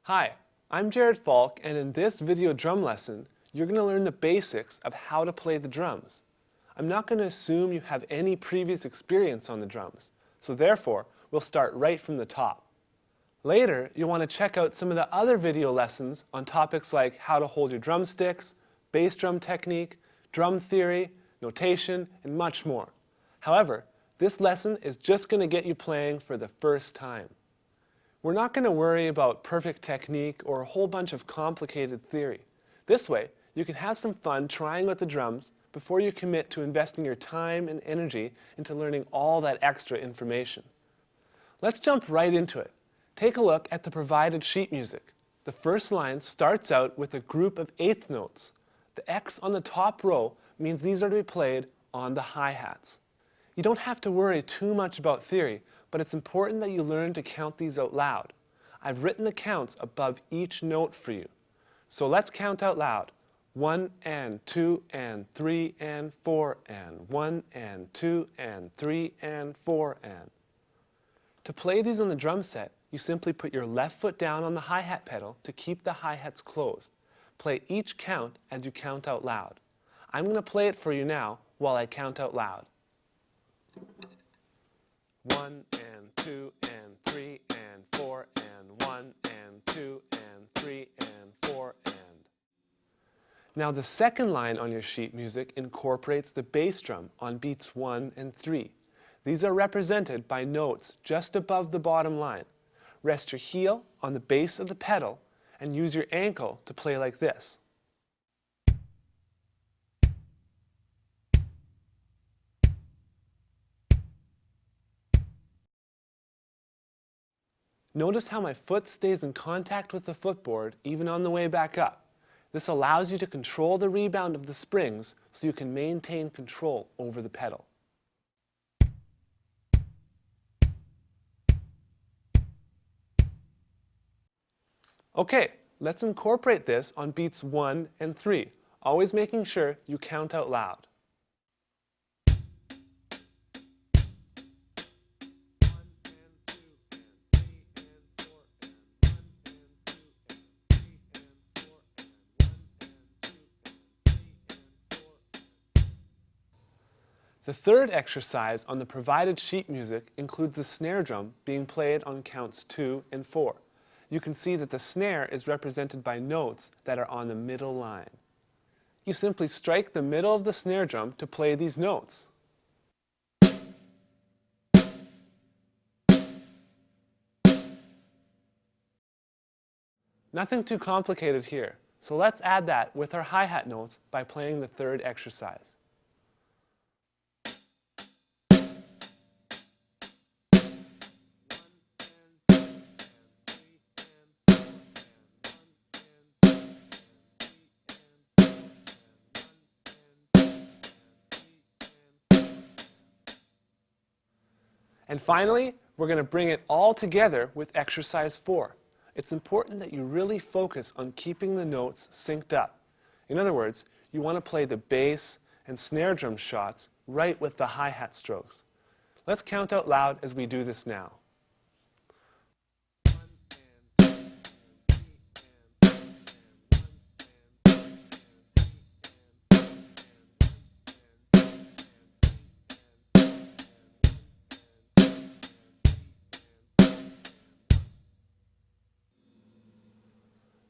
Hi, I'm Jared Falk, and in this video drum lesson, you're going to learn the basics of how to play the drums. I'm not going to assume you have any previous experience on the drums, so therefore, we'll start right from the top. Later, you'll want to check out some of the other video lessons on topics like how to hold your drumsticks, bass drum technique, drum theory, notation, and much more. However, this lesson is just going to get you playing for the first time. We're not going to worry about perfect technique or a whole bunch of complicated theory. This way, you can have some fun trying with the drums before you commit to investing your time and energy into learning all that extra information. Let's jump right into it. Take a look at the provided sheet music. The first line starts out with a group of eighth notes. The X on the top row means these are to be played on the hi-hats. You don't have to worry too much about theory, but it's important that you learn to count these out loud. I've written the counts above each note for you. So let's count out loud. 1 and 2 and 3 and 4 and 1 and 2 and 3 and 4 and. To play these on the drum set, you simply put your left foot down on the hi-hat pedal to keep the hi-hats closed. Play each count as you count out loud. I'm going to play it for you now while I count out loud. 1 and 2 and 3 and 4 and 1 and 2 and 3 and 4 and. Now the second line on your sheet music incorporates the bass drum on beats 1 and 3. These are represented by notes just above the bottom line. Rest your heel on the base of the pedal and use your ankle to play like this. Notice how my foot stays in contact with the footboard even on the way back up. This allows you to control the rebound of the springs so you can maintain control over the pedal. Okay, let's incorporate this on beats 1 and 3, always making sure you count out loud. The third exercise on the provided sheet music includes the snare drum being played on counts 2 and 4. You can see that the snare is represented by notes that are on the middle line. You simply strike the middle of the snare drum to play these notes. Nothing too complicated here, so let's add that with our hi-hat notes by playing the third exercise. And finally, we're going to bring it all together with exercise 4. It's important that you really focus on keeping the notes synced up. In other words, you want to play the bass and snare drum shots right with the hi-hat strokes. Let's count out loud as we do this now.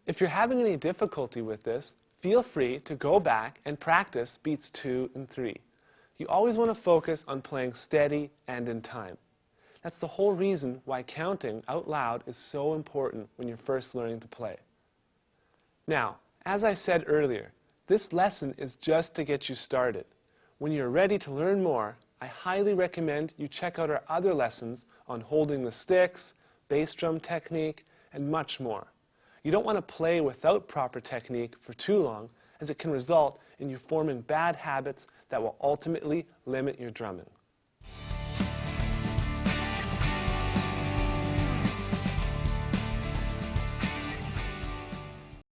If you're having any difficulty with this, feel free to go back and practice beats 2 and 3. You always want to focus on playing steady and in time. That's the whole reason why counting out loud is so important when you're first learning to play. Now, as I said earlier, this lesson is just to get you started. When you're ready to learn more, I highly recommend you check out our other lessons on holding the sticks, bass drum technique, and much more. You don't want to play without proper technique for too long, as it can result in you forming bad habits that will ultimately limit your drumming.